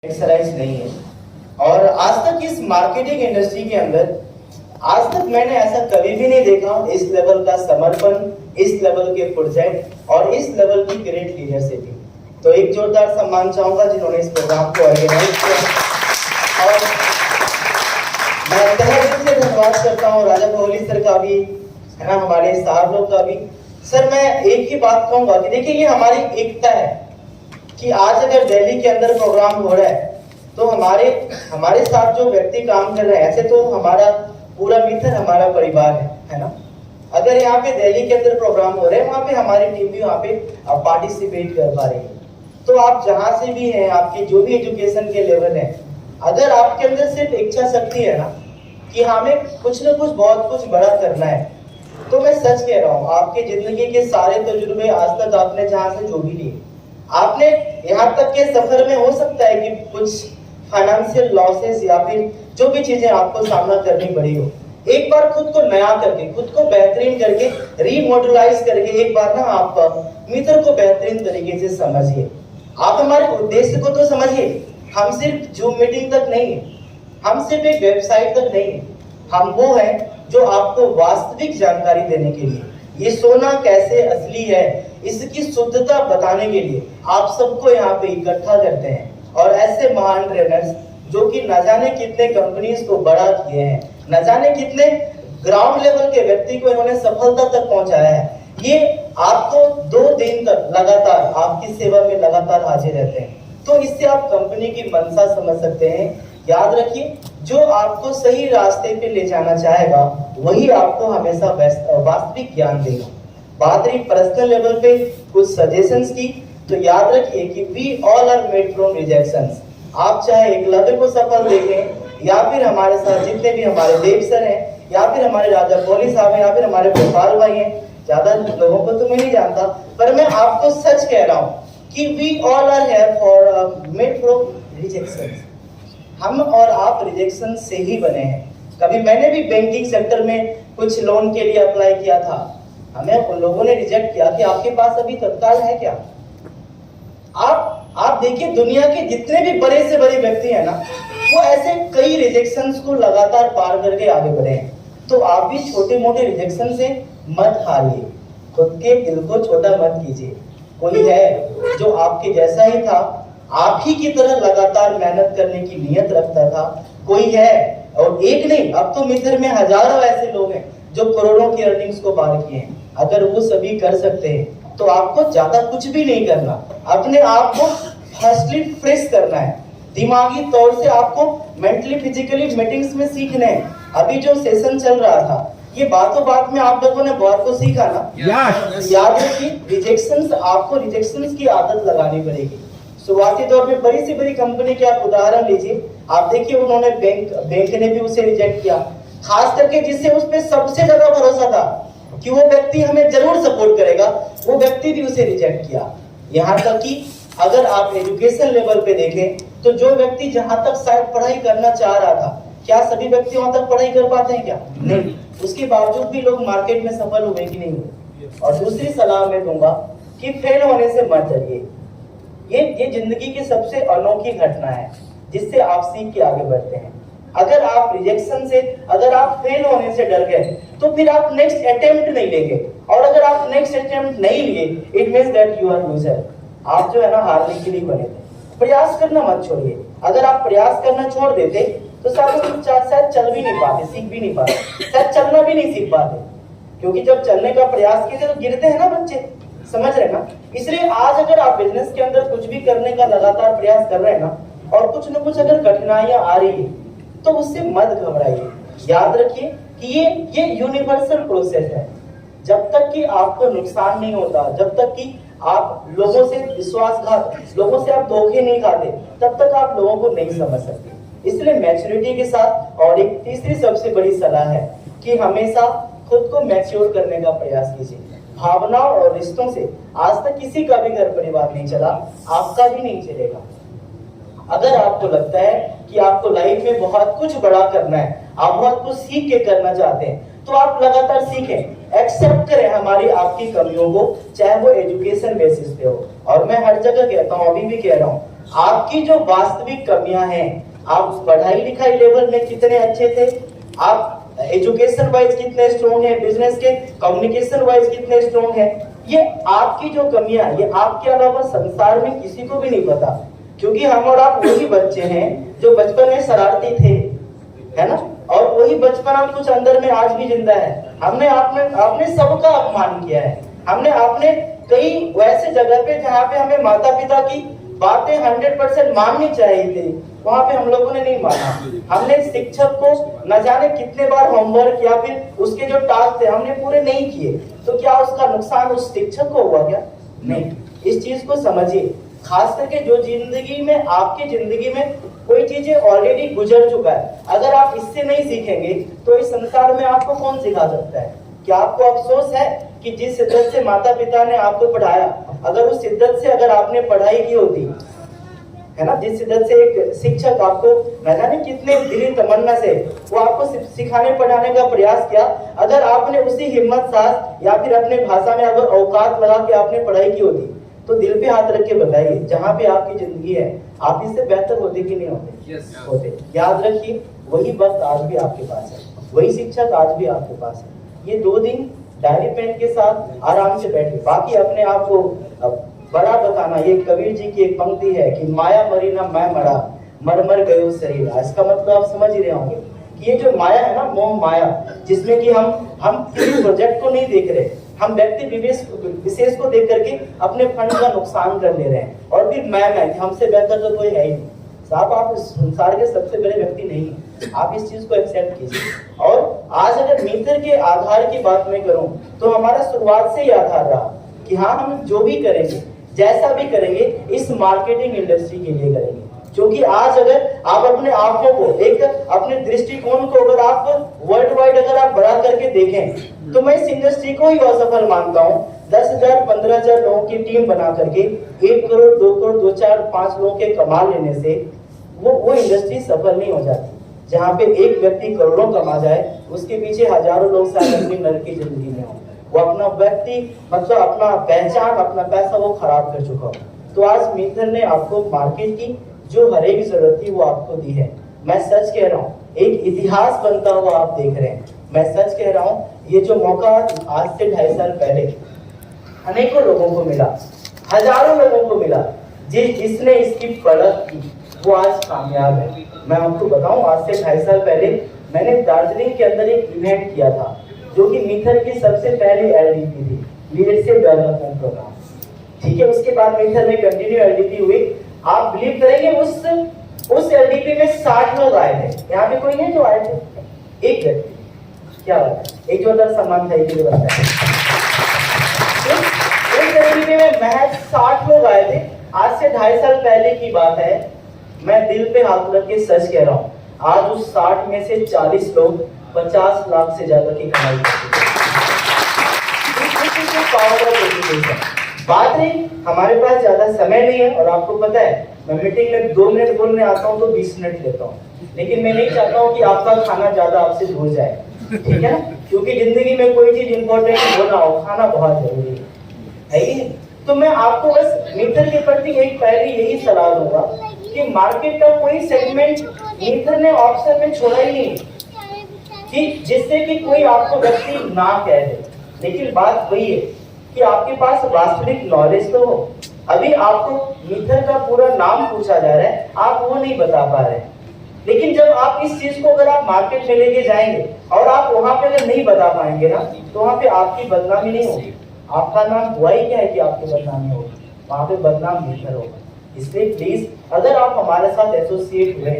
Exercise नहीं है। और आज तक इस मार्केटिंग इंडस्ट्री के अंदर आज तक मैंने ऐसा कभी भी नहीं देखा इस लेवल का समर्पण, इस लेवल के प्रोजेक्ट और इस लेवल की ग्रेट लीडरशिप। तो एक जोरदार सम्मान चाहूंगा जिन्होंने इस प्रोग्राम को ऑर्गेनाइज किया। और मैं तहे दिल से धन्यवाद करता हूँ राजा कोहली सर का भी, है ना, हमारे साहब लोग का भी। सर मैं एक ही बात कहूंगा कि देखिए ये हमारी एकता है कि आज अगर दिल्ली के अंदर प्रोग्राम हो रहा है तो हमारे साथ जो व्यक्ति काम कर रहे हैं, ऐसे तो हमारा पूरा मित्र हमारा परिवार है ना। अगर यहाँ पे दिल्ली के अंदर प्रोग्राम हो रहे हैं, वहाँ पे हमारी टीम भी वहाँ पे पार्टिसिपेट कर पा रही है। तो आप जहाँ से भी हैं, आपके जो भी एजुकेशन के लेवल है, अगर आपके अंदर सिर्फ इच्छा शक्ति है ना कि हमें कुछ न कुछ बहुत कुछ बड़ा करना है, तो मैं सच कह रहा हूँ आपके जिंदगी के सारे तजुर्बे आज तक आपने जहाँ से जो भी लिए, आपने यहाँ तक के सफर में हो सकता है कि कुछ फाइनेंशियल लॉसेस या फिर जो भी चीजें आपको सामना करनी पड़ी हो, एक बार खुद को नया करके, खुद को बेहतरीन करके, रीमॉडलाइज करके एक बार ना आप मित्र को बेहतरीन तरीके से समझिए। आप हमारे उद्देश्य को तो समझिए। हम सिर्फ जूम मीटिंग तक नहीं है, हम सिर्फ एक वेबसाइट तक नहीं है, हम वो हैं जो आपको वास्तविक जानकारी देने के लिए, ये सोना कैसे असली है इसकी शुद्धता बताने के लिए आप सबको यहाँ पे इकट्ठा करते हैं। और ऐसे महान ट्रेनर्स जो कि न जाने कितने कंपनीज को बड़ा किए हैं, न जाने कितने ग्राउंड लेवल के व्यक्ति को इन्होंने सफलता तक पहुंचाया है, ये आपको 2 दिन तक लगातार आपकी सेवा में लगातार हाजिर रहते हैं। तो इससे आप कंपनी की मंशा समझ सकते हैं। याद रखिए, जो आपको सही रास्ते पे ले जाना चाहेगा वही आपको हमेशा वास्तविक ज्ञान देगा। बात रही पर्सनल लेवल पे कुछ सजेशंस की, तो याद रखिए कि we all are made from rejections. आप चाहे एकलव्य को सफल देखें या फिर हमारे साथ जितने भी हमारे देव सर हैं या फिर हमारे राजा कोहली साहब हैं या फिर हमारे गोपाल भाई हैं, ज्यादा लोगों को तो मैं नहीं जानता, पर मैं आपको सच कह रहा हूँ कि we all are here for made from rejections. हम और आप रिजेक्शन से ही बने हैं। कभी मैंने भी बैंकिंग सेक्टर में कुछ लोन के लिए अप्लाई किया था, हमें उन लोगों ने रिजेक्ट किया कि आपके पास अभी तत्काल है क्या। आप देखिए दुनिया के जितने भी बड़े से बड़े व्यक्ति हैं ना, वो ऐसे कई रिजेक्शंस को लगातार पार करके आगे बढ़े हैं। तो आप भी छोटे मोटे रिजेक्शन से मत हारिए, खुद के दिल को छोटा मत कीजिए। कोई है जो आपके जैसा ही था, आप ही की तरह लगातार मेहनत करने की नियत रखता था, कोई है, और एक नहीं, अब तो मित्र में हजारों ऐसे लोग हैं जो करोड़ों की अर्निंग्स को पार किए हैं। अगर वो सभी कर सकते हैं तो आपको ज्यादा कुछ भी नहीं करना, अपने आप को फर्स्टली फ्रेश करना है। दिमागी तौर से आपको मेंटली फिजिकली मीटिंग्स में सीखने हैं। अभी जो सेशन चल रहा था, ये बातों बात में आप लोगों ने बहुत कुछ सीखा ना। याद रखिए, रिजेक्शंस, आपको रिजेक्शंस की आदत लगानी पड़ेगी। शुरुआती दौर में बड़ी से बड़ी कंपनी के आप उदाहरण लीजिए, आप देखिए उन्होंने बैंक ने भी उसे रिजेक्ट किया, खास करके जिससे उस पर सबसे ज्यादा भरोसा था कि वो व्यक्ति हमें जरूर सपोर्ट करेगा, वो व्यक्ति भी उसे रिजेक्ट किया। यहाँ तक कि अगर आप एजुकेशन लेवल पे देखें तो जो व्यक्ति जहां तक शायद पढ़ाई करना चाह रहा था, क्या सभी व्यक्ति वहां तक पढ़ाई कर पाते हैं क्या? नहीं। उसके बावजूद भी लोग मार्केट में सफल हुए कि नहीं हुए। और दूसरी सलाह मैं दूंगा कि फेल होने से मत डरिए। ये जिंदगी की सबसे अनोखी घटना है जिससे आप सीख के आगे बढ़ते हैं। अगर आप रिजेक्शन से, अगर आप फेल होने से डर गए तो फिर आप नेक्स्ट अटेम्प्ट नहीं लेंगे, और अगर आप नेक्स्ट अटेम्प्ट नहीं लिए, it means that you are loser. आप जो है ना हारने के लिए बने थे। प्रयास करना मत छोड़िए। अगर आप प्रयास करना छोड़ देते तो शायद चल भी नहीं पाते, सीख भी नहीं पाते, शायद चलना भी नहीं सीख पाते, क्योंकि जब चलने का प्रयास कीजिए तो गिरते हैं ना बच्चे, समझ रहे ना। इसलिए आज अगर आप बिजनेस के अंदर कुछ भी करने का लगातार प्रयास कर रहे हैं ना, और कुछ न कुछ अगर कठिनाइयां आ रही है तो उससे मत घबराइए। याद रखिए कि ये यूनिवर्सल प्रोसेस है। जब तक कि आपको नुकसान नहीं होता, जब तक कि आप लोगों से विश्वासघात, लोगों से आप धोखे नहीं खाते, तब तक आप लोगों को नहीं समझ सकते। इसलिए मैच्योरिटी के साथ, और एक तीसरी सबसे बड़ी सलाह है कि हमेशा खुद को मैच्योर करने का प्रयास कीजिए। भावनाओं और रिश्तों से आज तक किसी का भी घर परिवार नहीं चला, आपका भी नहीं चलेगा। अगर आपको लगता है कि आपको लाइफ में बहुत कुछ बड़ा करना है, आप बहुत कुछ सीख के करना चाहते हैं, तो आप लगातार सीखें, एक्सेप्ट करें हमारी आपकी कमियों को, चाहे वो एजुकेशन बेसिस पे हो। और मैं हर जगह कहता हूँ, अभी भी कह रहा हूँ, आपकी जो वास्तविक कमियां हैं, आप पढ़ाई लिखाई लेवल में कितने अच्छे थे, आप एजुकेशन वाइज कितने स्ट्रॉन्ग हैं, बिजनेस के कम्युनिकेशन वाइज कितने स्ट्रॉन्ग हैं, ये आपकी जो कमियां, ये आपके अलावा संसार में किसी को भी नहीं पता। क्योंकि हम और आप वही बच्चे हैं जो बचपन में शरारती थे, है ना, और वही बचपन कुछ अंदर में आज भी जिंदा है। आपने सबका अपमान किया है, आपने कई वैसे जगह पे जहाँ पे हमें माता पिता की बातें 100% माननी चाहिए थी, वहां पे हम लोगों ने नहीं माना। हमने शिक्षक को न जाने कितने बार होमवर्क या फिर उसके जो टास्क थे हमने पूरे नहीं किए, तो क्या उसका नुकसान उस शिक्षक को हुआ क्या? नहीं। इस चीज को समझिए, खास करके जो जिंदगी में, आपकी जिंदगी में कोई चीजें ऑलरेडी गुजर चुका है, अगर आप इससे नहीं सीखेंगे तो इस संसार में आपको कौन सिखा सकता है? क्या आपको अफसोस है कि जिस शिद्दत से माता पिता ने आपको पढ़ाया, अगर उस शिद्दत से अगर आपने पढ़ाई की होती, है ना, जिस शिद्दत से एक शिक्षक आपको न जाने कितने दिली तमन्ना से वो आपको सिखाने पढ़ाने का प्रयास किया, अगर आपने उसी हिम्मत साथ या फिर अपने भाषा में अगर औकात लगा के आपने पढ़ाई की होती, तो दिल पे हाथ रख के बताइए, जहां पे आपकी जिंदगी है आप इससे बेहतर होते कि नहीं होते? होते। याद रखिए, वही वक्त आज भी आपके पास है, वही शिक्षक आज भी आपके पास है। ये 2 दिन डायरी पेन के साथ आराम से बैठे, बाकी अपने आप को बड़ा बताना। ये कबीर जी की एक पंक्ति है कि माया मरी ना मैं मरा, मर मर गयो शरीर। इसका मतलब आप समझ ही रहे होंगे कि ये जो माया है ना, मोह माया, जिसमें कि हम किसी प्रोजेक्ट को नहीं देख रहे, हम व्यक्ति विशेष को देख करके अपने फंड का नुकसान कर ले रहे हैं, और फिर मैं हमसे बेहतर तो कोई है ही नहीं। साहब, आप संसार के सबसे बड़े व्यक्ति नहीं हैं, आप इस चीज को एक्सेप्ट कीजिए। और आज अगर मित्र के आधार की बात मैं करूं, तो हमारा शुरुआत से ही आधार रहा कि हाँ, हम जो भी करेंगे, जैसा भी करेंगे, इस मार्केटिंग इंडस्ट्री के लिए करेंगे। क्योंकि आज अगर आप अपने आंखों को, एक अपने दृष्टिकोण को अगर आप वर्ल्ड वाइड अगर आप बढ़ा करके देखें, तो मैं इस इंडस्ट्री को ही असफल मानता हूँ। 10,000 15,000 लोगों की टीम बना करके 1 करोड़ 2 करोड़ 2 4 5 लोगों के कमा लेने से वो इंडस्ट्री सफल नहीं हो जाती। जहाँ पे एक व्यक्ति करोड़ों कमा जाए, उसके पीछे हजारों लोग शायद अपनी नरक की जिंदगी में हो, वो अपना व्यक्ति मतलब अपना पहचान, अपना पैसा वो खराब कर चुका हो। तो आज मित्र ने आपको मार्केट की जो हर एक जरूरत थी वो आपको दी है। मैं सच कह रहा हूँ, एक इतिहास बनता हुआ आप देख रहे हैं। मैं सच कह रहा हूँ, ये जो मौका आज से 2.5 साल पहले अनेकों लोगों को मिला, हजारों लोगों को मिला, जिसने इसकी परख की, वो आज कामयाब है। मैं आपको बताऊं, आज से 2.5 साल पहले मैंने दार्जिलिंग के अंदर एक इवेंट किया था, जो कि मिथर की सबसे पहली एलडीपी थी, लीडरशिप डेवलपमेंट प्रोग्राम। ठीक है, उसके बाद मिथर में कंटिन्यू एलडीपी हुई। आप बिलीव करेंगे, उस एलडीपी में 60 लोग आए थे। यहाँ पे कोई नहीं जो आए थे, एक व्यक्ति। क्या बात है, एक जोरदार सम्मान था इसलिए बनता है। इस एलडीपी में महज 60 लोग आए थे। आज से 2.5 साल पहले की बात है। मैं दिल पे हाथ रख के सच कह रहा हूँ, आज उस 60 में से 40 लोग 50 लाख से ज्यादा की कमाई करते हैं। बात नहीं, हमारे पास ज्यादा समय नहीं है, और आपको पता है मैं मीटिंग में 2 मिनट बोलने आता हूँ तो 20 मिनट लेता हूँ, लेकिन मैं नहीं चाहता हूँ कि आपका खाना ज्यादा आपसे दूर जाए, ठीक है ना, क्योंकि जिंदगी में कोई चीज इंपॉर्टेंट होना हो, खाना बहुत जरूरी है ही नहीं। तो मैं आपको बस मित्र के प्रति एक पहली यही सलाह दूंगा कि मार्केट का कोई सेगमेंट मित्र ने ऑप्शन में छोड़ा ही नहीं कि जिससे कि कोई आपको व्यक्ति ना कह दे। लेकिन बात वही है कि आपके पास वास्तविक नॉलेज तो हो। अभी आपको मित्र का पूरा नाम पूछा जा रहा है, आप वो नहीं बता पा रहे, लेकिन जब आप इस चीज को अगर आप मार्केट में लेके जाएंगे और आप वहां पे अगर नहीं बता पाएंगे ना, तो वहां पे आपकी बदनामी नहीं होगी। आपका नाम हुआ ही क्या है कि आपकी बदनामी होगी, वहां पे बदनाम मित्र होगा। इसलिए प्लीज, अगर आप हमारे साथ एसोसिएट हुए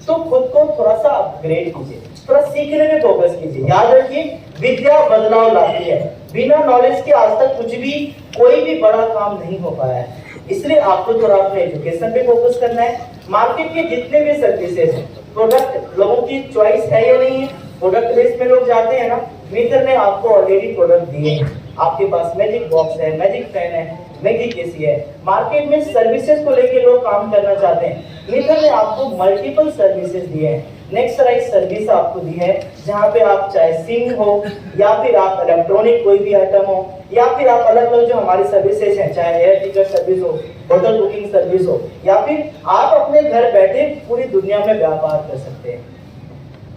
तो खुद को थोड़ा सा अपग्रेड कीजिए, थोड़ा सीखने में फोकस कीजिए। याद रखिए, विद्या बदलाव लाती है। बिना नॉलेज के आज तक कुछ भी, कोई भी बड़ा काम नहीं हो पाया है। इसलिए आपको थोड़ा अपने एजुकेशन पे फोकस करना है। मार्केट के जितने भी सर्विसेज हैं, प्रोडक्ट लोगों की चॉइस है या नहीं है, प्रोडक्ट बेस में लोग जाते हैं ना, मित्र ने आपको ऑलरेडी प्रोडक्ट दिए हैं। आपके पास मैजिक बॉक्स है, मैजिक पेन है, मैजिक एसी है। मार्केट में सर्विसेज को लेके लोग काम करना चाहते हैं, मित्र ने आपको मल्टीपल सर्विसेज दिए हैं। नेक्स्ट राइट सर्विस आपको दी है, जहाँ पे आप चाहे सिंग हो या फिर आप इलेक्ट्रॉनिक कोई भी आइटम हो या फिर आप अलग अलग जो हमारी सर्विसेज हैं, चाहे एयर टिकट सर्विस हो, होटल बुकिंग सर्विस हो, या फिर आप अपने घर बैठे पूरी दुनिया में व्यापार कर सकते हैं।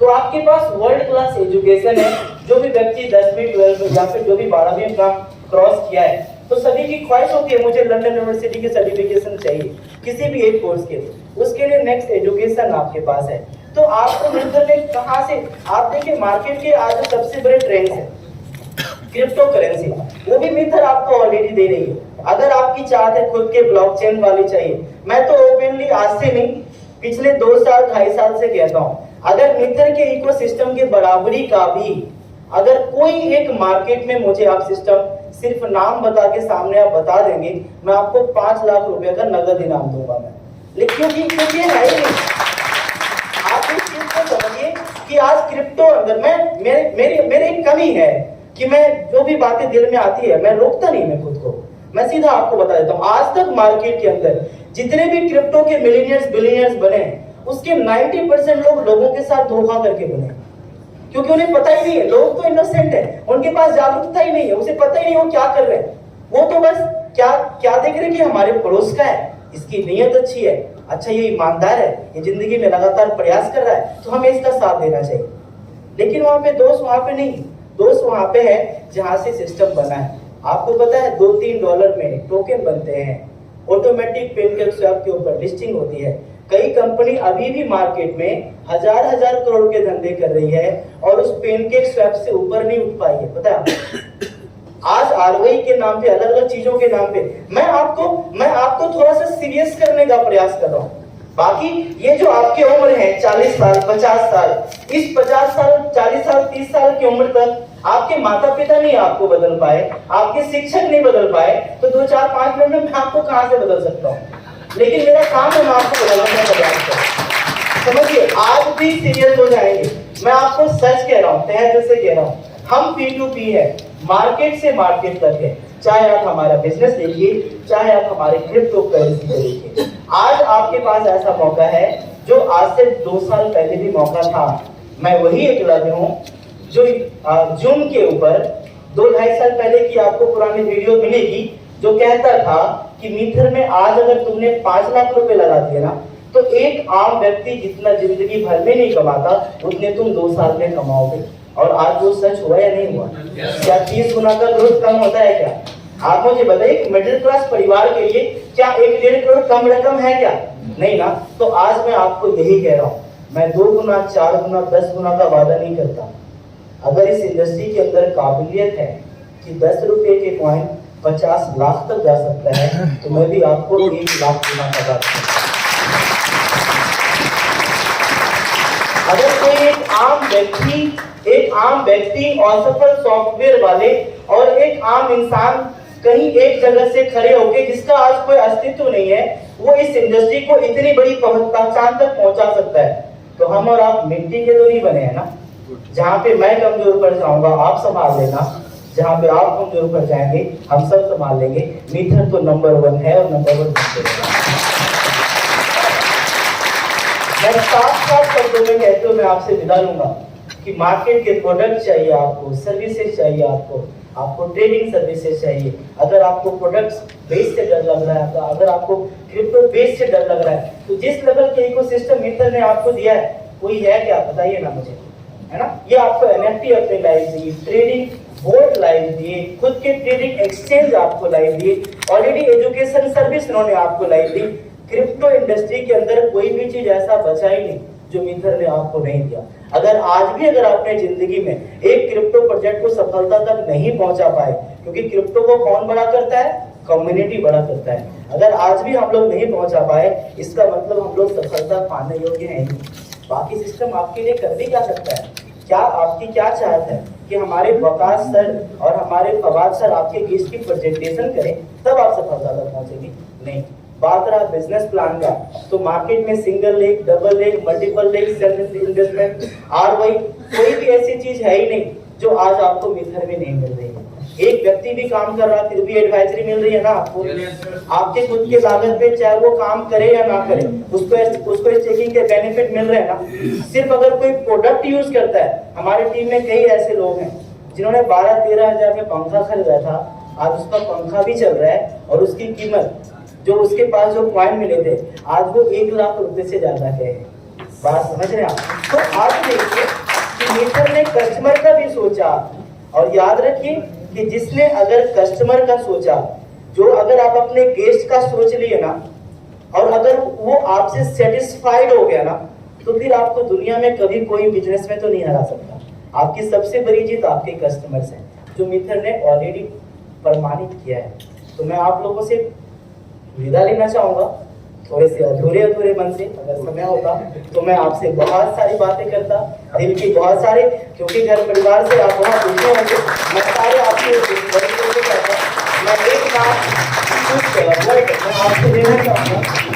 तो आपके पास वर्ल्ड क्लास एजुकेशन है। जो भी व्यक्ति 10वीं 12वीं या फिर जो भी 12वीं का क्रॉस किया है, तो सभी की ख्वाहिश होती है मुझे लंदन यूनिवर्सिटी की सर्टिफिकेशन चाहिए किसी भी एक कोर्स के लिए, उसके लिए नेक्स्ट एजुकेशन आपके पास है। तो आपको मिलकर में कहां से, आप देखिए मार्केट के आज सबसे बड़े ट्रेंड है क्रिप्टो करेंसी, वो भी मिथर आपको ऑलरेडी दे रही है। अगर आपकी चाहत है खुद के ब्लॉकचेन वाली चाहिए, मैं तो ओपनली आज से नहीं पिछले 2 साल 2.5 साल से कहता हूं, अगर मिथर के इकोसिस्टम के बराबरी का भी अगर कोई एक मार्केट में मुझे आप सिस्टम सिर्फ नाम बता के सामने आप बता देंगे, मैं आपको 5 लाख रुपए का नगद इनाम दूंगा मैं। लेकिन क्योंकि है ही नहीं। आप इस चीज को समझिए कि आज क्रिप्टो अंदर मेरी एक कमी है कि मैं जो भी बातें दिल में आती है मैं रोकता नहीं मैं खुद को। मैं सीधा आपको बता देता हूं, आज तक मार्केट के अंदर जितने भी क्रिप्टो के मिलियनियर्स बिलियनियर्स बने, उसके 90% लोग लोगों के साथ धोखा करके बने, क्योंकि उन्हें पता ही नहीं है। लोग तो इनोसेंट है, उनके पास जागरूकता ही नहीं है, उसे पता ही नहीं वो क्या कर रहे हैं। वो तो बस क्या देख रहे हैं कि हमारे पड़ोस का है, इसकी नीयत अच्छी है, अच्छा ये ईमानदार है, ये जिंदगी में लगातार प्रयास कर रहा है, तो हमें इसका साथ देना चाहिए। लेकिन वहां पे दोस्त वहां पे नहीं, दोस्त वहां पे है जहां से सिस्टम बना है। आपको पता है $2-3 में टोकन बनते हैं, ऑटोमेटिक पेनकेक स्वैप के ऊपर लिस्टिंग होती है। कई कंपनी अभी भी मार्केट में हजार करोड़ के धंधे कर रही है और उस पेनकेक स्वैप से ऊपर नहीं उठ पाई है। पता है आज आरओआई के नाम पे, अलग अलग चीजों के नाम पे मैं आपको थोड़ा सा सीरियस करने का प्रयास कर रहा हूँ। बाकी ये जो आपकी उम्र है 40 साल 50 साल, इस 50 साल 40 साल 30 साल की उम्र तक आपके माता पिता नहीं आपको बदल पाए, आपके शिक्षक नहीं बदल पाए, तो 2-4-5 मिनट में मैं आपको कहां से बदल सकता हूँ। लेकिन मेरा काम है मैं आपको बदलने का प्रयास करूं। समझिए आज भी सीरियस हो जाएंगे। मैं आपको सच कह रहा हूँ, तहे दिल से कह रहा हूँ, हम P2P है, मार्केट से मार्केट तक है। चाहे आप हमारा बिजनेस देखिए, चाहे आप हमारे क्रिप्टो करेंसी देखिए, आज आपके पास ऐसा मौका है जो आज से 2 साल पहले भी मौका था। मैं वही एकलव्य हूँ जो जूम के ऊपर 2-2.5 साल पहले की आपको पुरानी वीडियो मिलेगी, जो कहता था कि मिथर में आज अगर तुमने 5 लाख रुपए लगा दिए ना, तो एक आम व्यक्ति जितना जिंदगी भर में नहीं कमाता उतने तुम 2 साल में कमाओगे। और आज वो सच हुआ या नहीं हुआ? क्या 30 गुना का ग्रोथ कम होता है क्या? आप मुझे बताइए, मिडिल क्लास परिवार के लिए क्या 1-1.5 करोड़ कम रकम है क्या? नहीं ना। तो आज मैं आपको यही कह रहा हूँ, मैं 2 गुना 4 गुना 10 गुना का वादा नहीं करता। अगर इस इंडस्ट्री के अंदर काबिलियत है कि 10 रुपए के कॉइन 50 लाख तक जा सकता है, तो मैं भी आपको 1 लाख गुना का वादा। अगर कोई एक आम व्यक्ति असफल सॉफ्टवेयर वाले और एक आम इंसान कहीं एक जगह से खड़े होके जिसका आज कोई अस्तित्व नहीं है, वो इस इंडस्ट्री को इतनी बड़ी पहचान तक पहुंचा सकता है, तो हम और आप मिट्टी के तो नहीं बने हैं ना। जहाँ पे मैं कमजोर पड़ जाऊंगा आप संभाल लेना, जहाँ पे आप कमजोर पड़ जाएंगे हम सब संभाल लेंगे। मिथर तो नंबर 1 है और नंबर 1 मैं साफ शब्दों में कहते हुए मैं आपसे विदा लूंगा कि मार्केट के प्रोडक्ट चाहिए आपको, सर्विसेज चाहिए आपको ट्रेडिंग सर्विसेज चाहिए। अगर आपको प्रोडक्ट्स बेस से डर लग रहा है, अगर आपको क्रिप्टो बेस से डर लग रहा है, तो जिस लेवल के इकोसिस्टम मिथर ने आपको दिया है कोई है क्या? बताइए ना मुझे, है ना। ये आपको NFT अपने लाइव दिए, ट्रेडिंग बोर्ड लाइव दिए, खुद के ट्रेडिंग एक्सचेंज आपको लाइव दिए, ऑलरेडी एजुकेशन सर्विस उन्होंने आपको लाइव दी। क्रिप्टो इंडस्ट्री के अंदर कोई भी चीज ऐसा बचा ही नहीं जो मिथर ने आपको नहीं दिया। अगर आज भी अगर आपने जिंदगी में एक क्रिप्टो प्रोजेक्ट को सफलता तक नहीं पहुंचा पाए, क्योंकि क्रिप्टो को कौन बड़ा करता है? कम्युनिटी बड़ा करता है। अगर आज भी हम लोग नहीं पहुंचा पाए, इसका मतलब हम लोग सफलता पाने योग्य हैं नहीं। बाकी सिस्टम आपके लिए कर भी क्या सकता है? क्या आपकी क्या चाहत है कि हमारे वकास सर और हमारे फवाद सर आपके केस की प्रेजेंटेशन करें तब आप सफलता तक पहुंचेंगे? नहीं। बात रहा बिजनेस प्लान का, तो मार्केट में single leg, double leg, multiple leg, self investment, ROI, कोई भी ऐसी चीज है ही नहीं जो आज आपको मिथर में नहीं मिल रही है। एक व्यक्ति भी काम कर रहा फिर भी एडवाइजरी मिल रही है ना आपको, आपके खुद के लागत पे, चाहे वो काम करे या ना करे, उसको इस चेकिंग के बेनिफिट मिल रहे हैं ना। सिर्फ अगर कोई प्रोडक्ट यूज करता है, हमारी टीम में कई ऐसे लोग हैं जिन्होंने 12-13 हजार में पंखा खरीदा था आज उसका पंखा भी चल रहा है और उसकी कीमत जो उसके पास जो कॉइन मिले थे आज वो 1 लाख रुपए से ज्यादा है। बात समझ रहे हैं आप? तो आप देखिए कि मीटर ने कस्टमर का भी सोचा, और याद रखिए कि जिसने अगर कस्टमर का सोचा, जो अगर आप अपने गेस्ट का सोच लिए ना और अगर वो आपसे सेटिस्फाइड हो गया ना, तो फिर आपको दुनिया में कभी कोई बिजनेस में तो नहीं हरा सकता। आपकी सबसे बड़ी जीत आपके कस्टमर्स हैं, जो मित्र ने ऑलरेडी प्रमाणित किया है। तो मैं आप लोगों से विदा लेना चाहूंगा, थोड़े से अधूरे मन से। अगर समय होता तो मैं आपसे बहुत सारी बातें करता, दिल की बहुत सारे, क्योंकि घर परिवार से आप वहाँ पूछे होंगे, मैं सारे आपसे मैं एक बात मैं आपसे लेना चाहूंगा।